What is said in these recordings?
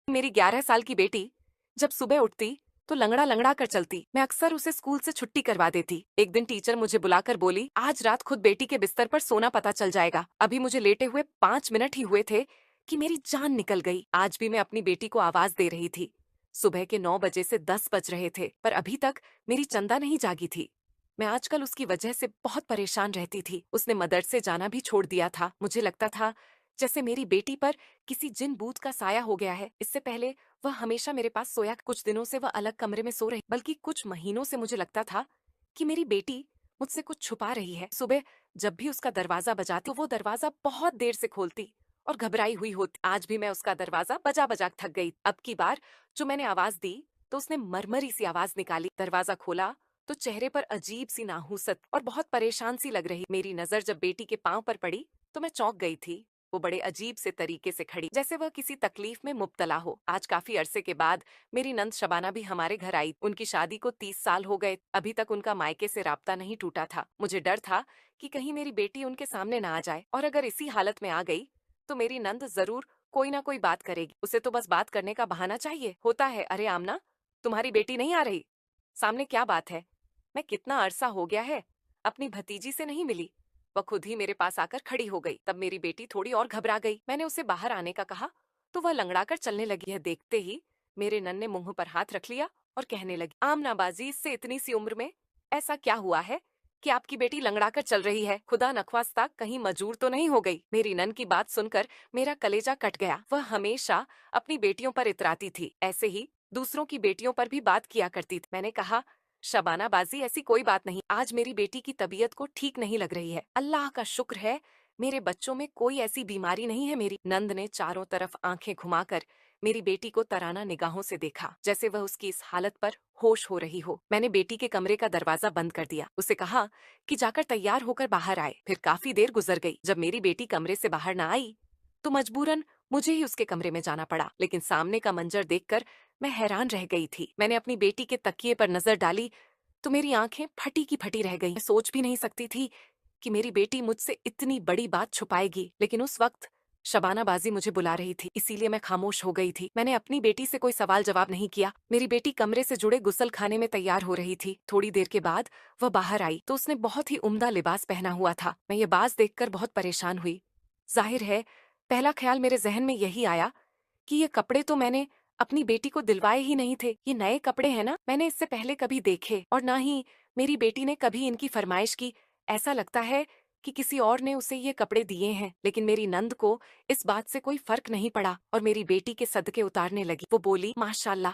मेरी 11 साल की बेटी जब सुबह उठती तो लंगड़ा लंगड़ा कर चलती। मैं अक्सर उसे स्कूल से छुट्टी करवा देती। एक दिन टीचर मुझे बुलाकर बोली, आज रात खुद बेटी के बिस्तर पर सोना पता चल जाएगा। अभी मुझे लेटे हुए 5 मिनट ही हुए थे कि मेरी जान निकल गई। आज भी मैं अपनी बेटी को आवाज दे रही थी। सुबह के 9 बजे से 10 बज रहे थे, पर अभी तक मेरी चंदा नहीं जागी थी। मैं आजकल उसकी वजह से बहुत परेशान रहती थी। उसने मदरसे जाना भी छोड़ दिया था। मुझे लगता था जैसे मेरी बेटी पर किसी जिन भूत का साया हो गया है। इससे पहले वह हमेशा मेरे पास सोया। कुछ दिनों से वह अलग कमरे में सो रही, बल्कि कुछ महीनों से मुझे लगता था कि मेरी बेटी मुझसे कुछ छुपा रही है। सुबह जब भी उसका दरवाजा बजाती तो वो दरवाजा बहुत देर से खोलती और घबराई हुई होती। आज भी मैं उसका दरवाजा बजा बजा थक गई। अब की बार जो मैंने आवाज दी तो उसने मरमरी सी आवाज निकाली। दरवाजा खोला तो चेहरे पर अजीब सी नाहूसत और बहुत परेशान सी लग रही। मेरी नजर जब बेटी के पांव पर पड़ी तो मैं चौंक गई थी। वो बड़े अजीब से तरीके से खड़ी, जैसे वह किसी तकलीफ में मुब्तला हो। आज काफी अरसे के बाद मेरी नंद शबाना भी हमारे घर आई। उनकी शादी को 30 साल हो गए। अभी तक उनका मायके से राब्ता नहीं टूटा था। मुझे डर था कि कहीं मेरी बेटी उनके सामने ना आ जाए, और अगर इसी हालत में आ गई तो मेरी नंद जरूर कोई ना कोई बात करेगी। उसे तो बस बात करने का बहाना चाहिए होता है। अरे आमना, तुम्हारी बेटी नहीं आ रही? सामने क्या बात है? मैं कितना अरसा हो गया है अपनी भतीजी से नहीं मिली। वह खुद ही मेरे पास आकर खड़ी हो गई। तब मेरी बेटी थोड़ी और घबरा गई। मैंने उसे बाहर आने का कहा तो वह लंगड़ाकर चलने लगी। यह देखते ही मेरे नन ने मुंह पर हाथ रख लिया और कहने लगी, आमना बाजी, इससे इतनी सी उम्र में ऐसा क्या हुआ है कि आपकी बेटी लंगड़ाकर चल रही है? खुदा नख्वास्ता कहीं मजूर तो नहीं हो गई? मेरी नन की बात सुनकर मेरा कलेजा कट गया। वह हमेशा अपनी बेटियों पर इतराती थी, ऐसे ही दूसरों की बेटियों पर भी बात किया करती थी। मैंने कहा, शबाना बाजी, ऐसी कोई बात नहीं। आज मेरी बेटी की तबीयत को ठीक नहीं लग रही है। अल्लाह का शुक्र है मेरे बच्चों में कोई ऐसी बीमारी नहीं है। मेरी नंद ने चारों तरफ आंखें घुमाकर मेरी बेटी को तराना निगाहों से देखा, जैसे वह उसकी इस हालत पर होश हो रही हो। मैंने बेटी के कमरे का दरवाजा बंद कर दिया। उसे कहा कि जाकर तैयार होकर बाहर आए। फिर काफी देर गुजर गई। जब मेरी बेटी कमरे से बाहर न आई तो मजबूरन मुझे ही उसके कमरे में जाना पड़ा। लेकिन सामने का मंजर देखकर मैं हैरान रह गई थी। मैंने अपनी बेटी के तकिए पर नजर डाली तो मेरी आंखें फटी की फटी रह गईं। मैं सोच भी नहीं सकती थी कि मेरी बेटी मुझसे इतनी बड़ी बात छुपाएगी। लेकिन उस वक्त शबाना बाजी मुझे बुला रही थी, इसीलिए मैं खामोश हो गई थी। मैंने अपनी बेटी से कोई सवाल जवाब नहीं किया। मेरी बेटी कमरे से जुड़े गुसल खाने में तैयार हो रही थी। थोड़ी देर के बाद वह बाहर आई तो उसने बहुत ही उम्दा लिबास पहना हुआ था। मैं ये बात देखकर बहुत परेशान हुई। जाहिर है पहला ख्याल मेरे जहन में यही आया कि ये कपड़े तो मैंने अपनी बेटी को दिलवाए ही नहीं थे। ये नए कपड़े हैं ना, मैंने इससे पहले कभी देखे और ना ही मेरी बेटी ने कभी इनकी फरमाइश की। ऐसा लगता है कि किसी और ने उसे ये कपड़े दिए हैं। लेकिन मेरी नंद को इस बात से कोई फर्क नहीं पड़ा और मेरी बेटी के सदके उतारने लगी। वो बोली, माशाल्लाह,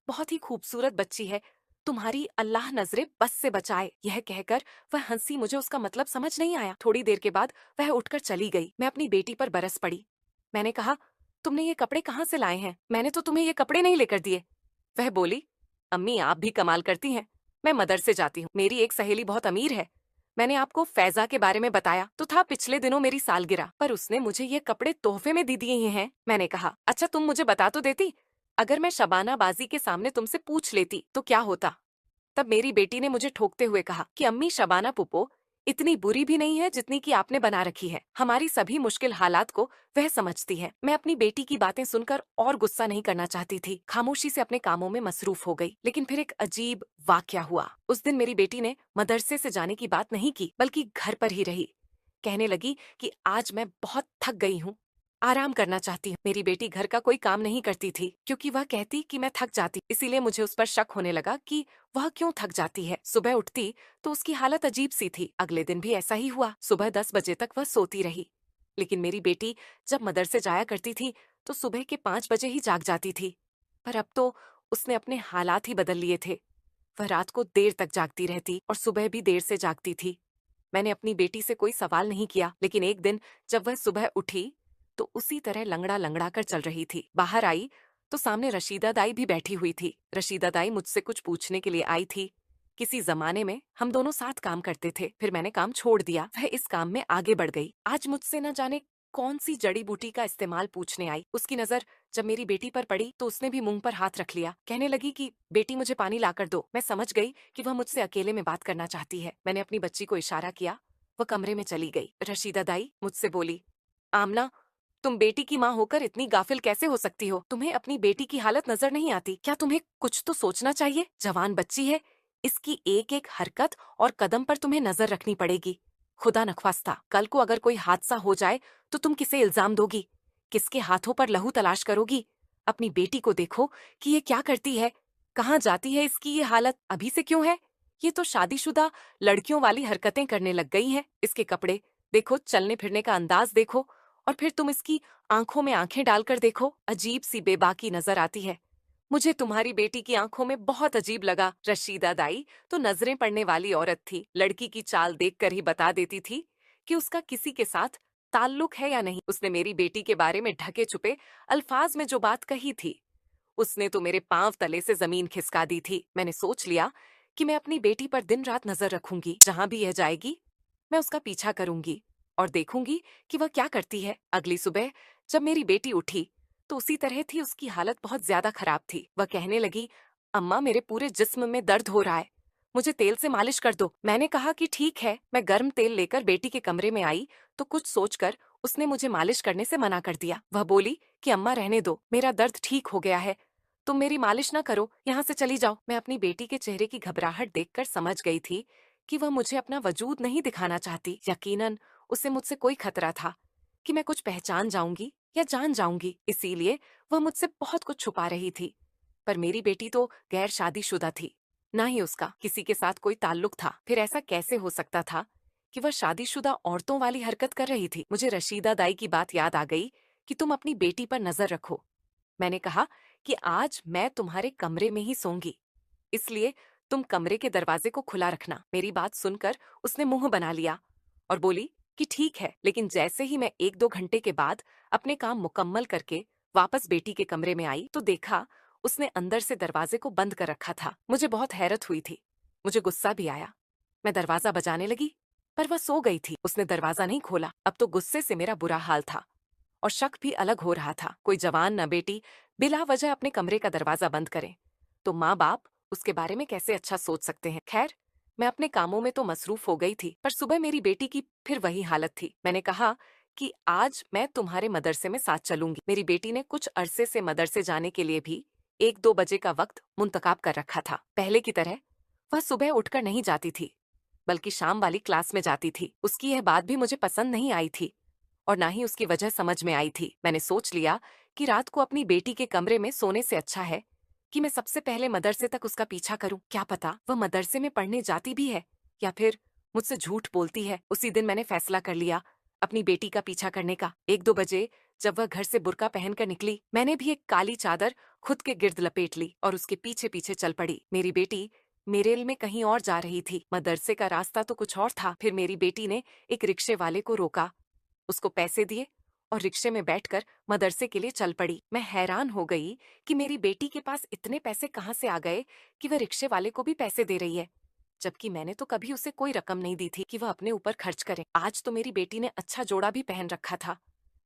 बहुत ही खूबसूरत बच्ची है, तुम्हारी अल्लाह नजरे बस से बचाए। यह कहकर वह हंसी। मुझे उसका मतलब समझ नहीं आया। थोड़ी देर के बाद वह उठकर चली गई। मैं अपनी बेटी पर बरस पड़ी। मैंने कहा, तुमने ये कपड़े कहाँ से लाए हैं? मैंने तो तुम्हें ये कपड़े नहीं लेकर दिए। वह बोली, अम्मी आप भी कमाल करती हैं। मैं मदरसे जाती हूँ, मेरी एक सहेली बहुत अमीर है। मैंने आपको फैजा के बारे में बताया तो था पिछले दिनों मेरी सालगिरह, पर उसने मुझे ये कपड़े तोहफे में दे दिए ही हैं। मैंने कहा, अच्छा तुम मुझे बता तो देती। अगर मैं शबाना बाजी के सामने तुमसे पूछ लेती तो क्या होता? तब मेरी बेटी ने मुझे ठोकते हुए कहा कि अम्मी, शबाना पुप्पो इतनी बुरी भी नहीं है जितनी कि आपने बना रखी है। हमारी सभी मुश्किल हालात को वह समझती है। मैं अपनी बेटी की बातें सुनकर और गुस्सा नहीं करना चाहती थी। खामोशी से अपने कामों में मसरूफ हो गई। लेकिन फिर एक अजीब वाकया हुआ। उस दिन मेरी बेटी ने मदरसे से जाने की बात नहीं की, बल्कि घर पर ही रही। कहने लगी कि आज मैं बहुत थक गई हूँ, आराम करना चाहती हूँ। मेरी बेटी घर का कोई काम नहीं करती थी, क्योंकि वह कहती कि मैं थक जाती। इसीलिए मुझे उस पर शक होने लगा कि वह क्यों थक जाती है। सुबह उठती तो उसकी हालत अजीब सी थी। अगले दिन भी ऐसा ही हुआ। सुबह 10 बजे तक वह सोती रही। लेकिन मेरी बेटी जब मदरसे जाया करती थी तो सुबह के 5 बजे ही जाग जाती थी। पर अब तो उसने अपने हालात ही बदल लिए थे। वह रात को देर तक जागती रहती और सुबह भी देर से जागती थी। मैंने अपनी बेटी से कोई सवाल नहीं किया, लेकिन एक दिन जब वह सुबह उठी तो उसी तरह लंगड़ा लंगड़ा कर चल रही थी। बाहर आई तो सामने रशीदा दाई भी बैठी हुई थी। रशीदा दाई मुझसे कुछ पूछने के लिए आई थी। किसी जमाने में हम दोनों साथ काम करते थे, फिर मैंने काम छोड़ दिया। वह इस काम में आगे बढ़ गई। आज मुझसे न जाने कौन सी जड़ी बूटी का इस्तेमाल पूछने आई। उसकी नजर जब मेरी बेटी पर पड़ी तो उसने भी मुंह पर हाथ रख लिया। कहने लगी कि बेटी मुझे पानी लाकर दो। मैं समझ गई कि वह मुझसे अकेले में बात करना चाहती है। मैंने अपनी बच्ची को इशारा किया। वह कमरे में चली गई। रशीदा दाई मुझसे बोली, आमना, तुम बेटी की माँ होकर इतनी गाफिल कैसे हो सकती हो? तुम्हें अपनी बेटी की हालत नजर नहीं आती? क्या तुम्हें कुछ तो सोचना चाहिए? जवान बच्ची है, इसकी एक एक हरकत और कदम पर तुम्हें नजर रखनी पड़ेगी। खुदा नख्वास्ता, कल को अगर कोई हादसा हो जाए तो तुम किसे इल्जाम दोगी? किसके हाथों पर लहू तलाश करोगी? अपनी बेटी को देखो कि ये क्या करती है, कहाँ जाती है। इसकी ये हालत अभी से क्यों है? ये तो शादीशुदा लड़कियों वाली हरकतें करने लग गई हैं। इसके कपड़े देखो, चलने फिरने का अंदाज देखो, और फिर तुम इसकी आंखों में आंखें डालकर देखो, अजीब सी बेबाकी नजर आती है। मुझे तुम्हारी बेटी की आंखों में बहुत अजीब लगा। रशीदा दाई तो नजरें पड़ने वाली औरत थी। लड़की की चाल देखकर ही बता देती थी कि उसका किसी के साथ ताल्लुक है या नहीं। उसने मेरी बेटी के बारे में ढके छुपे अल्फाज में जो बात कही थी, उसने तो मेरे पांव तले से जमीन खिसका दी थी। मैंने सोच लिया कि मैं अपनी बेटी पर दिन रात नजर रखूंगी। जहां भी यह जाएगी मैं उसका पीछा करूंगी और देखूंगी कि वह क्या करती है। अगली सुबह जब मेरी बेटी उठी तो उसी तरह थी। उसकी हालत बहुत ज्यादा खराब थी। वह कहने लगी, अम्मा मेरे पूरे जिस्म में दर्द हो रहा है, मुझे तेल से मालिश कर दो। मैंने कहा कि ठीक है। मैं गर्म तेल लेकर बेटी के कमरे में आई तो कुछ सोचकर उसने मुझे मालिश करने से मना कर दिया। वह बोली कि अम्मा रहने दो, मेरा दर्द ठीक हो गया है, तुम मेरी मालिश ना करो, यहाँ से चली जाओ। मैं अपनी बेटी के चेहरे की घबराहट देखकर समझ गई थी कि वह मुझे अपना वजूद नहीं दिखाना चाहती। यकीनन उसे मुझसे कोई खतरा था कि मैं कुछ पहचान जाऊंगी या जान जाऊंगी, इसीलिए वह मुझसे बहुत कुछ छुपा रही थी। पर मेरी बेटी तो गैर शादीशुदा थी, ना ही उसका किसी के साथ कोई ताल्लुक था। फिर ऐसा कैसे हो सकता था कि वह शादीशुदा औरतों वाली हरकत कर रही थी? मुझे रशीदा दाई की बात याद आ गई कि तुम अपनी बेटी पर नजर रखो। मैंने कहा कि आज मैं तुम्हारे कमरे में ही सोऊंगी, इसलिए तुम कमरे के दरवाजे को खुला रखना। मेरी बात सुनकर उसने मुंह बना लिया और बोली कि ठीक है। लेकिन जैसे ही मैं 1-2 घंटे के बाद अपने काम मुकम्मल करके वापस बेटी के कमरे में आई तो देखा उसने अंदर से दरवाजे को बंद कर रखा था। मुझे बहुत हैरत हुई थी, मुझे गुस्सा भी आया। मैं दरवाजा बजाने लगी पर वह सो गई थी। उसने दरवाजा नहीं खोला। अब तो गुस्से से मेरा बुरा हाल था और शक भी अलग हो रहा था। कोई जवान न बेटी बिला वजह अपने कमरे का दरवाजा बंद करे तो माँ बाप उसके बारे में कैसे अच्छा सोच सकते हैं। खैर, मैं अपने कामों में तो मसरूफ हो गई थी, पर सुबह मेरी बेटी की फिर वही हालत थी। मैंने कहा कि आज मैं तुम्हारे मदरसे में साथ चलूंगी। मेरी बेटी ने कुछ अरसे से मदरसे जाने के लिए भी 1-2 बजे का वक्त मुंतखाब कर रखा था। पहले की तरह वह सुबह उठकर नहीं जाती थी, बल्कि शाम वाली क्लास में जाती थी। उसकी यह बात भी मुझे पसंद नहीं आई थी और ना ही उसकी वजह समझ में आई थी। मैंने सोच लिया कि रात को अपनी बेटी के कमरे में सोने से अच्छा है कि मैं सबसे पहले मदरसे तक उसका पीछा करूं। क्या पता वह मदरसे में पढ़ने जाती भी है या फिर मुझसे झूठ बोलती है। उसी दिन मैंने फैसला कर लिया अपनी बेटी का पीछा करने का। 1-2 बजे जब वह घर से बुर्का पहनकर निकली, मैंने भी एक काली चादर खुद के गिर्द लपेट ली और उसके पीछे पीछे चल पड़ी। मेरी बेटी मेरेल में कहीं और जा रही थी, मदरसे का रास्ता तो कुछ और था। फिर मेरी बेटी ने एक रिक्शे वाले को रोका, उसको पैसे दिए और रिक्शे में बैठकर मदरसे के लिए चल पड़ी। मैं हैरान हो गई कि मेरी बेटी के पास इतने पैसे कहाँ से आ गए कि वह रिक्शे वाले को भी पैसे दे रही है, जबकि मैंने तो कभी उसे कोई रकम नहीं दी थी कि वह अपने ऊपर खर्च करे। आज तो मेरी बेटी ने अच्छा जोड़ा भी पहन रखा था,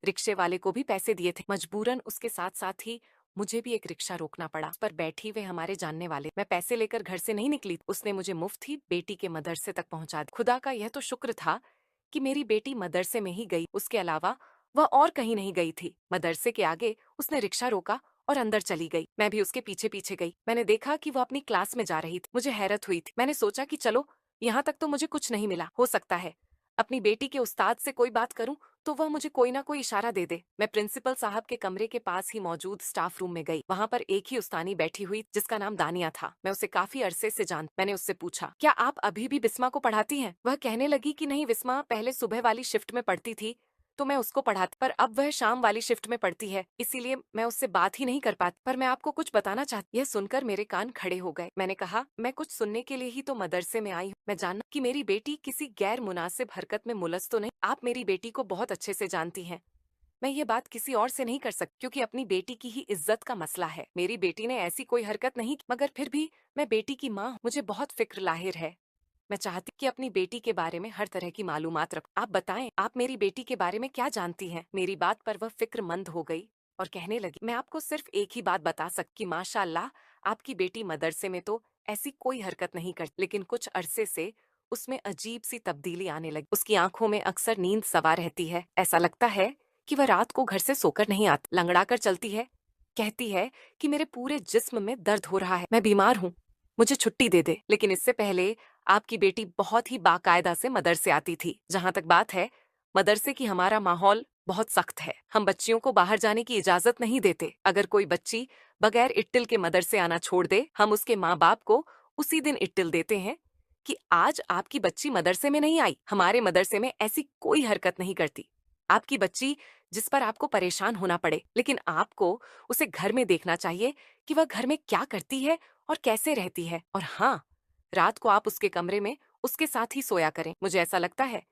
रिक्शे वाले को भी पैसे दिए थे। मजबूरन उसके साथ साथ ही मुझे भी एक रिक्शा रोकना पड़ा। उस पर बैठी हुए हमारे जानने वाले। मैं पैसे लेकर घर से नहीं निकली, उसने मुझे मुफ्त ही बेटी के मदरसे तक पहुंचा दिया। खुदा का यह तो शुक्र था कि मेरी बेटी मदरसे में ही गई, उसके अलावा वह और कहीं नहीं गई थी। मदरसे के आगे उसने रिक्शा रोका और अंदर चली गई। मैं भी उसके पीछे पीछे गई। मैंने देखा कि वह अपनी क्लास में जा रही थी। मुझे हैरत हुई थी। मैंने सोचा कि चलो, यहाँ तक तो मुझे कुछ नहीं मिला, हो सकता है अपनी बेटी के उस्ताद से कोई बात करूं तो वह मुझे कोई ना कोई इशारा दे दे। मैं प्रिंसिपल साहब के कमरे के पास ही मौजूद स्टाफ रूम में गई। वहाँ पर एक ही उस्तानी बैठी हुई जिसका नाम दानिया था। मैं उसे काफी अरसे से जानती। मैंने उससे पूछा, क्या आप अभी भी बिस्मा को पढ़ाती हैं? वह कहने लगी कि नहीं, बिस्मा पहले सुबह वाली शिफ्ट में पढ़ती थी तो मैं उसको पढ़ाती, पर अब वह शाम वाली शिफ्ट में पढ़ती है, इसीलिए मैं उससे बात ही नहीं कर पाती। पर मैं आपको कुछ बताना चाहती। यह सुनकर मेरे कान खड़े हो गए। मैंने कहा, मैं कुछ सुनने के लिए ही तो मदरसे में आई हूँ। मैं जानना कि मेरी बेटी किसी गैर मुनासिब हरकत में मुलस तो नहीं। आप मेरी बेटी को बहुत अच्छे से जानती हैं, मैं ये बात किसी और से नहीं कर सकती, क्योंकि अपनी बेटी की ही इज्जत का मसला है। मेरी बेटी ने ऐसी कोई हरकत नहीं की, मगर फिर भी मैं बेटी की माँ हूँ, मुझे बहुत फिक्र लाहिर है। मैं चाहती कि अपनी बेटी के बारे में हर तरह की मालूमात रख। आप बताएं, आप मेरी बेटी के बारे में क्या जानती हैं? मेरी बात पर वह फिक्रमंद हो गई और कहने लगी, मैं आपको सिर्फ एक ही बात बता सकती कि माशाअल्लाह आपकी बेटी मदरसे में तो ऐसी कोई हरकत नहीं करती, लेकिन कुछ अरसे से उसमें अजीब सी तब्दीली आने लगी। उसकी आंखों में अक्सर नींद सवार रहती है। ऐसा लगता है कि वह रात को घर से सोकर नहीं आती, लंगड़ा कर चलती है, कहती है कि मेरे पूरे जिस्म में दर्द हो रहा है, मैं बीमार हूँ, मुझे छुट्टी दे दे। लेकिन इससे पहले आपकी बेटी बहुत ही बाकायदा से मदरसे आती थी। जहां तक बात है मदरसे की, हमारा माहौल बहुत सख्त है। हम बच्चियों को बाहर जाने की इजाजत नहीं देते। अगर कोई बच्ची बगैर इट्टिल के मदरसे आना छोड़ दे, हम उसके माँ बाप को उसी दिन इट्टिल देते हैं कि आज आपकी बच्ची मदरसे में नहीं आई, हमारे मदरसे में ऐसी कोई हरकत नहीं करती। आपकी बच्ची जिस पर आपको परेशान होना पड़े, लेकिन आपको उसे घर में देखना चाहिए कि वह घर में क्या करती है और कैसे रहती है। और हाँ, रात को आप उसके कमरे में उसके साथ ही सोया करें। मुझे ऐसा लगता है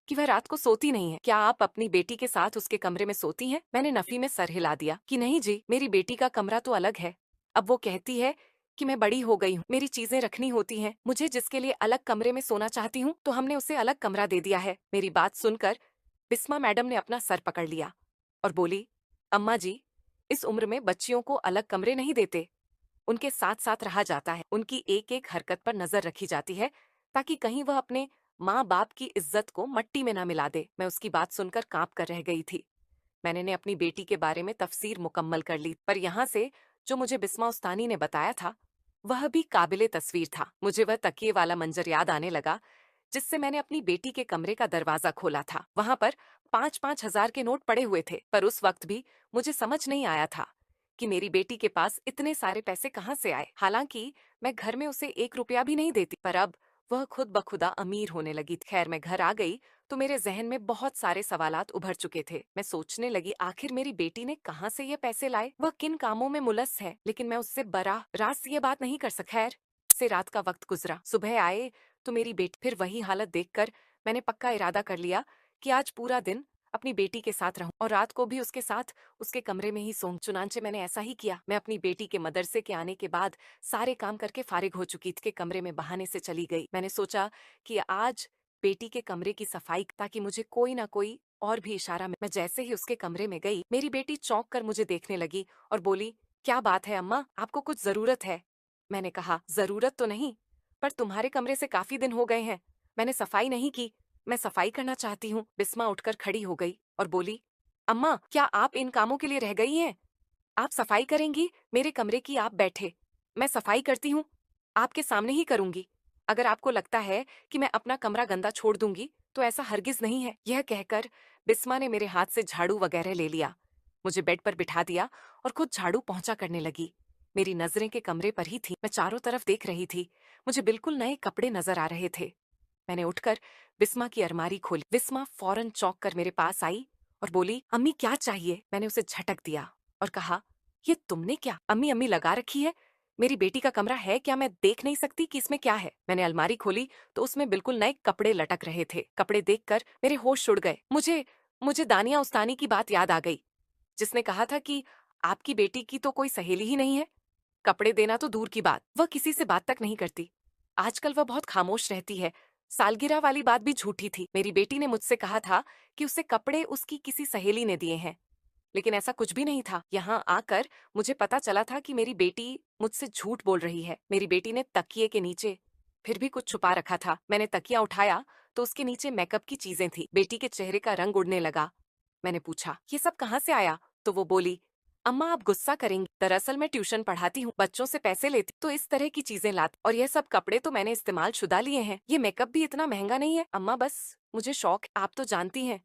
कि वह रात को सोती नहीं है। क्या आप अपनी बेटी के साथ उसके कमरे में सोती हैं? मैंने नफी में सर हिला दिया कि नहीं जी, मेरी बेटी का कमरा तो अलग है। अब वो कहती है कि मैं बड़ी हो गई हूँ, मेरी चीजें रखनी होती हैं। मुझे जिसके लिए अलग कमरे में सोना चाहती हूँ, तो हमने उसे अलग कमरा दे दिया है। मेरी बात सुनकर बिस्मा मैडम ने अपना सर पकड़ लिया और बोली, अम्मा जी, इस उम्र में बच्चियों को अलग कमरे नहीं देते, उनके साथ साथ रहा जाता है। उनकी एक एक हरकत पर नजर रखी जाती है ताकि कहीं वह अपने माँ बाप की इज्जत को मट्टी में ना मिला दे। मैं उसकी बात सुनकर कांप कर रह गई थी। मैंने अपनी बेटी के बारे में तफसीर मुकम्मल कर ली, पर यहाँ से जो मुझे बिस्मा उस्तानी ने बताया था वह भी काबिले तस्वीर था। मुझे वह तकिए वाला मंजर याद आने लगा जिससे मैंने अपनी बेटी के कमरे का दरवाजा खोला था। वहां पर 5-5 हजार के नोट पड़े हुए थे, पर उस वक्त भी मुझे समझ नहीं आया था कि मेरी बेटी के पास इतने सारे पैसे कहाँ से आए। हालांकि मैं घर में उसे 1 रुपया भी नहीं देती, पर अब वह खुद बखुदा अमीर होने लगी। खैर, मैं घर आ गई तो मेरे जहन में बहुत सारे सवालात उभर चुके थे। मैं सोचने लगी, आखिर मेरी बेटी ने कहाँ से ये पैसे लाए, वह किन कामों में मुलस्स है। लेकिन मैं उससे बराह रास्त ये बात नहीं कर सकी। खैर से रात का वक्त गुजरा, सुबह आए तो मेरी बेटी, फिर वही हालत देखकर मैंने पक्का इरादा कर लिया कि आज पूरा दिन अपनी बेटी के साथ रहूं और रात को भी उसके साथ उसके कमरे में ही सोऊं। चुनांचे मैंने ऐसा ही किया। मैं अपनी बेटी के मदरसे के आने के बाद सारे काम करके फारिग हो चुकी थी, के कमरे में बहाने से चली गई। मैंने सोचा कि आज बेटी के कमरे की सफाई, ताकि मुझे कोई ना कोई और भी इशारा मिले। मैं जैसे ही उसके कमरे में गई, मेरी बेटी चौंक कर मुझे देखने लगी और बोली, क्या बात है अम्मा, आपको कुछ जरूरत है? मैंने कहा, जरूरत तो नहीं, पर तुम्हारे कमरे से काफी दिन हो गए हैं, मैंने सफाई नहीं की, मैं सफाई करना चाहती हूँ। बिस्मा उठकर खड़ी हो गई और बोली, अम्मा, क्या आप इन कामों के लिए रह गई हैं? आप सफाई करेंगी मेरे कमरे की? आप बैठे, मैं सफाई करती हूँ, आपके सामने ही करूंगी। अगर आपको लगता है कि मैं अपना कमरा गंदा छोड़ दूंगी तो ऐसा हरगिज नहीं है। यह कहकर बिस्मा ने मेरे हाथ से झाड़ू वगैरह ले लिया, मुझे बेड पर बिठा दिया और खुद झाड़ू पोंछा करने लगी। मेरी नजरें के कमरे पर ही थी। मैं चारों तरफ देख रही थी, मुझे बिल्कुल नए कपड़े नजर आ रहे थे। मैंने उठकर बिस्मा की अलमारी खोली। बिस्मा फौरन चौंक कर मेरे पास आई और बोली, अम्मी क्या चाहिए? मैंने उसे झटक दिया और कहा, ये तुमने क्या अम्मी अम्मी लगा रखी है? मेरी बेटी का कमरा है क्या? मैं देख नहीं सकती कि इसमें क्या है? मैंने अलमारी खोली तो उसमें बिल्कुल नए कपड़े लटक रहे थे। कपड़े देखकर मेरे होश उड़ गए। मुझे मुझे दानिया उस्तानी की बात याद आ गई, जिसने कहा था कि आपकी बेटी की तो कोई सहेली ही नहीं है। कपड़े देना तो दूर की बात, वह किसी से बात तक नहीं करती। आजकल वह बहुत खामोश रहती है। सालगिरह वाली बात भी झूठी थी। मेरी बेटी ने मुझसे कहा था कि उसे कपड़े उसकी किसी सहेली ने दिए हैं, लेकिन ऐसा कुछ भी नहीं था। यहाँ आकर मुझे पता चला था कि मेरी बेटी मुझसे झूठ बोल रही है। मेरी बेटी ने तकिए के नीचे फिर भी कुछ छुपा रखा था। मैंने तकिया उठाया तो उसके नीचे मेकअप की चीजें थी। बेटी के चेहरे का रंग उड़ने लगा। मैंने पूछा, ये सब कहाँ से आया? तो वो बोली, अम्मा आप गुस्सा करेंगी, दरअसल मैं ट्यूशन पढ़ाती हूँ, बच्चों से पैसे लेती, तो इस तरह की चीजें लाती, और यह सब कपड़े तो मैंने इस्तेमाल शुदा लिए हैं। ये मेकअप भी इतना महंगा नहीं है अम्मा, बस मुझे शौक, आप तो जानती हैं,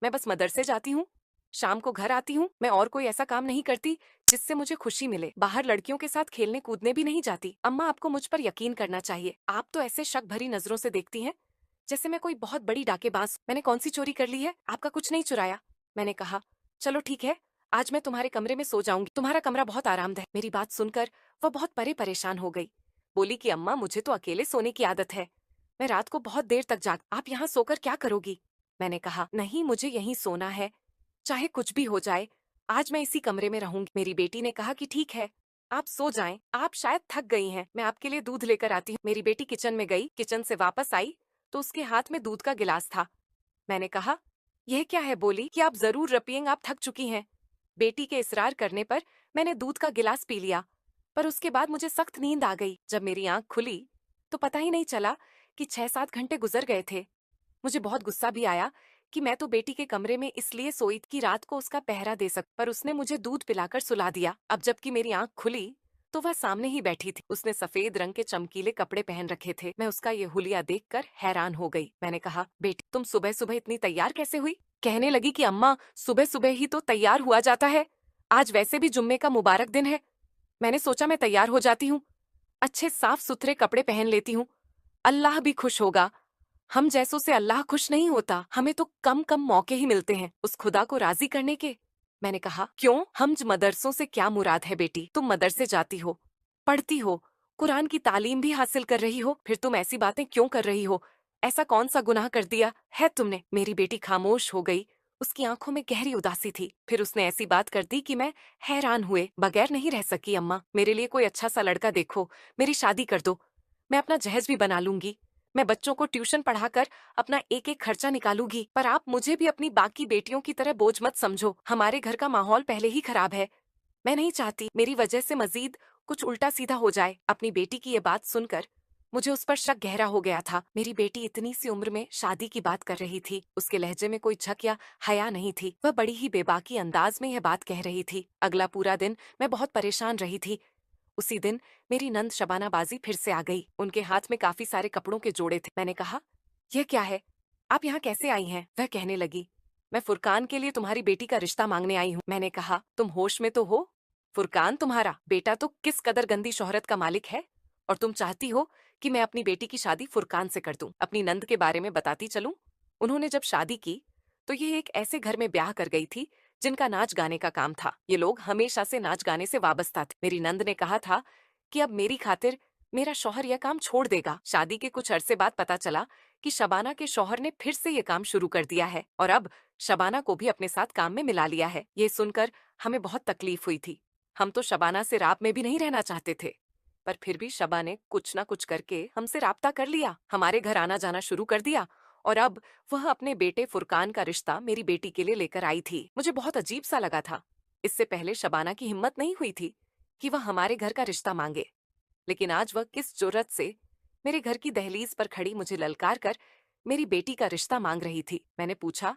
मैं बस मदरसे जाती हूँ, शाम को घर आती हूँ, मैं और कोई ऐसा काम नहीं करती जिससे मुझे खुशी मिले। बाहर लड़कियों के साथ खेलने कूदने भी नहीं जाती। अम्मा आपको मुझ पर यकीन करना चाहिए, आप तो ऐसे शक भरी नजरों से देखती हैं जैसे मैं कोई बहुत बड़ी डाकेबाज। मैंने कौन सी चोरी कर ली है? आपका कुछ नहीं चुराया। मैंने कहा, चलो ठीक है, आज मैं तुम्हारे कमरे में सो जाऊंगी, तुम्हारा कमरा बहुत आरामदायक। मेरी बात सुनकर वह बहुत परेशान हो गई। बोली कि अम्मा मुझे तो अकेले सोने की आदत है, मैं रात को बहुत देर तक जाग, आप यहाँ सोकर क्या करोगी? मैंने कहा, नहीं मुझे यहीं सोना है, चाहे कुछ भी हो जाए, आज मैं इसी कमरे में रहूंगी। मेरी बेटी ने कहा कि ठीक है, आप सो जाएं, आप शायद थक गई हैं, मैं आपके लिए दूध लेकर आती हूँ। मेरी बेटी किचन में गई, किचन से वापस आई तो उसके हाथ में दूध का गिलास था। मैंने कहा, यह क्या है? बोली कि आप जरूर रपिएंग, आप थक चुकी हैं। बेटी के इसरार करने पर मैंने दूध का गिलास पी लिया, पर उसके बाद मुझे सख्त नींद आ गई। जब मेरी आंख खुली तो पता ही नहीं चला कि 6-7 घंटे गुजर गए थे। मुझे बहुत गुस्सा भी आया कि मैं तो बेटी के कमरे में इसलिए सोई कि रात को उसका पहरा दे सक, पर उसने मुझे दूध पिलाकर सुला दिया। अब जबकि मेरी आंख खुली तो वह सामने ही बैठी थी। उसने सफेद रंग के चमकीले कपड़े पहन रखे थे। मैं उसका ये हुलिया देखकर हैरान हो गई। मैंने कहा, बेटी तुम सुबह सुबह इतनी तैयार कैसे हुई? कहने लगी कि अम्मा, सुबह सुबह ही तो तैयार हुआ जाता है, आज वैसे भी जुम्मे का मुबारक दिन है। मैंने सोचा मैं तैयार हो जाती हूँ, अच्छे साफ सुथरे कपड़े पहन लेती हूँ, अल्लाह भी खुश होगा। हम जैसों से अल्लाह खुश नहीं होता, हमें तो कम कम मौके ही मिलते हैं उस खुदा को राजी करने के। मैंने कहा, क्यों? हमज मदरसों से क्या मुराद है बेटी? तुम मदरसे जाती हो, पढ़ती हो, कुरान की तालीम भी हासिल कर रही हो, फिर तुम ऐसी बातें क्यों कर रही हो? ऐसा कौन सा गुनाह कर दिया है तुमने? मेरी बेटी खामोश हो गई। उसकी आंखों में गहरी उदासी थी। फिर उसने ऐसी बात कर दी कि मैं हैरान हुए बगैर नहीं रह सकी। अम्मा, मेरे लिए कोई अच्छा सा लड़का देखो, मेरी शादी कर दो, मैं अपना जहेज भी बना लूंगी, मैं बच्चों को ट्यूशन पढ़ाकर अपना एक एक खर्चा निकालूंगी, पर आप मुझे भी अपनी बाकी बेटियों की तरह बोझ मत समझो। हमारे घर का माहौल पहले ही खराब है, मैं नहीं चाहती मेरी वजह से मजीद कुछ उल्टा सीधा हो जाए। अपनी बेटी की ये बात सुनकर मुझे उस पर शक गहरा हो गया था। मेरी बेटी इतनी सी उम्र में शादी की बात कर रही थी। उसके लहजे में कोई झक या हया नहीं थी। वह बड़ी ही बेबाकी अंदाज में यह बात कह रही थी। अगला पूरा दिन मैं बहुत परेशान रही थी। उसी दिन मेरी नंद शबाना बाजी फिर से आ गई। उनके हाथ में काफी सारे कपड़ों के जोड़े थे। मैंने कहा, यह क्या है? आप यहाँ कैसे आई हैं? वह कहने लगी, मैं फुरकान के लिए तुम्हारी बेटी का रिश्ता मांगने आई हूँ। मैंने कहा, तुम होश में तो हो? फुरकान तुम्हारा बेटा तो किस कदर गंदी शोहरत का मालिक है, और तुम चाहती हो कि मैं अपनी बेटी की शादी फुरकान से कर दूं। अपनी नंद के बारे में बताती चलूं। उन्होंने जब शादी की तो ये एक ऐसे घर में ब्याह कर गई थी जिनका नाच गाने का काम था। ये लोग हमेशा से नाच गाने से वाबस्ता थे। मेरी नंद ने कहा था कि अब मेरी खातिर मेरा शौहर यह काम छोड़ देगा। शादी के कुछ अरसे बाद पता चला कि शबाना के शौहर ने फिर से ये काम शुरू कर दिया है और अब शबाना को भी अपने साथ काम में मिला लिया है। ये सुनकर हमें बहुत तकलीफ हुई थी। हम तो शबाना से रात में भी नहीं रहना चाहते थे, पर फिर भी शबा ने कुछ ना कुछ करके हमसे राब्ता कर लिया, हमारे घर आना जाना शुरू कर दिया, और अब वह अपने बेटे फुरकान का रिश्ता मेरी बेटी के लिए लेकर आई थी। मुझे बहुत अजीब सा लगा था। इससे पहले शबाना की हिम्मत नहीं हुई थी कि वह हमारे घर का रिश्ता मांगे, लेकिन आज वह किस जुर्रत से मेरे घर की दहलीज पर खड़ी मुझे ललकार कर मेरी बेटी का रिश्ता मांग रही थी। मैंने पूछा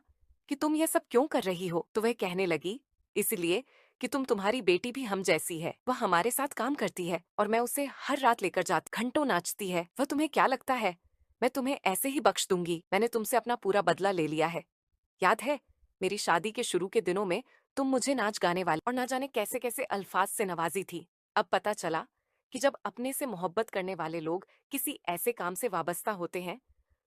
कि तुम ये सब क्यों कर रही हो? तो वह कहने लगी, इसलिए कि तुम्हारी बेटी भी हम जैसी है। वह हमारे साथ काम करती है और मैं उसे हर रात लेकर जाती, घंटों नाचती है। वह तुम्हें क्या लगता है मैं तुम्हें ऐसे ही बख्श दूंगी? मैंने तुमसे अपना पूरा बदला ले लिया है। याद है मेरी शादी के शुरू के दिनों में तुम मुझे नाच गाने वाले और ना जाने कैसे कैसे अल्फाज से नवाजी थी। अब पता चला कि जब अपने से मोहब्बत करने वाले लोग किसी ऐसे काम से वाबस्ता होते हैं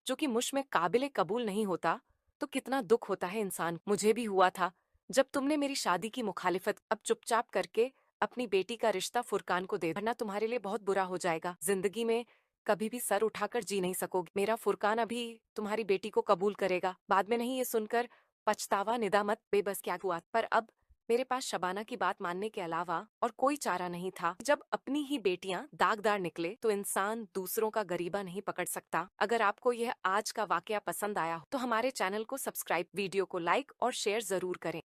जो कि मुझ में काबिले कबूल नहीं होता, तो कितना दुख होता है इंसान। मुझे भी हुआ था जब तुमने मेरी शादी की मुखालिफत। अब चुपचाप करके अपनी बेटी का रिश्ता फुरकान को दे, वरना तुम्हारे लिए बहुत बुरा हो जाएगा। जिंदगी में कभी भी सर उठाकर जी नहीं सकोगे। मेरा फुरकान अभी तुम्हारी बेटी को कबूल करेगा, बाद में नहीं ये सुनकर पछतावा निदामत बेबस क्या हुआ। पर अब मेरे पास शबाना की बात मानने के अलावा और कोई चारा नहीं था। जब अपनी ही बेटियां दागदार निकले तो इंसान दूसरों का गरीबा नहीं पकड़ सकता। अगर आपको यह आज का वाकया पसंद आया हो तो हमारे चैनल को सब्सक्राइब, वीडियो को लाइक और शेयर जरूर करें।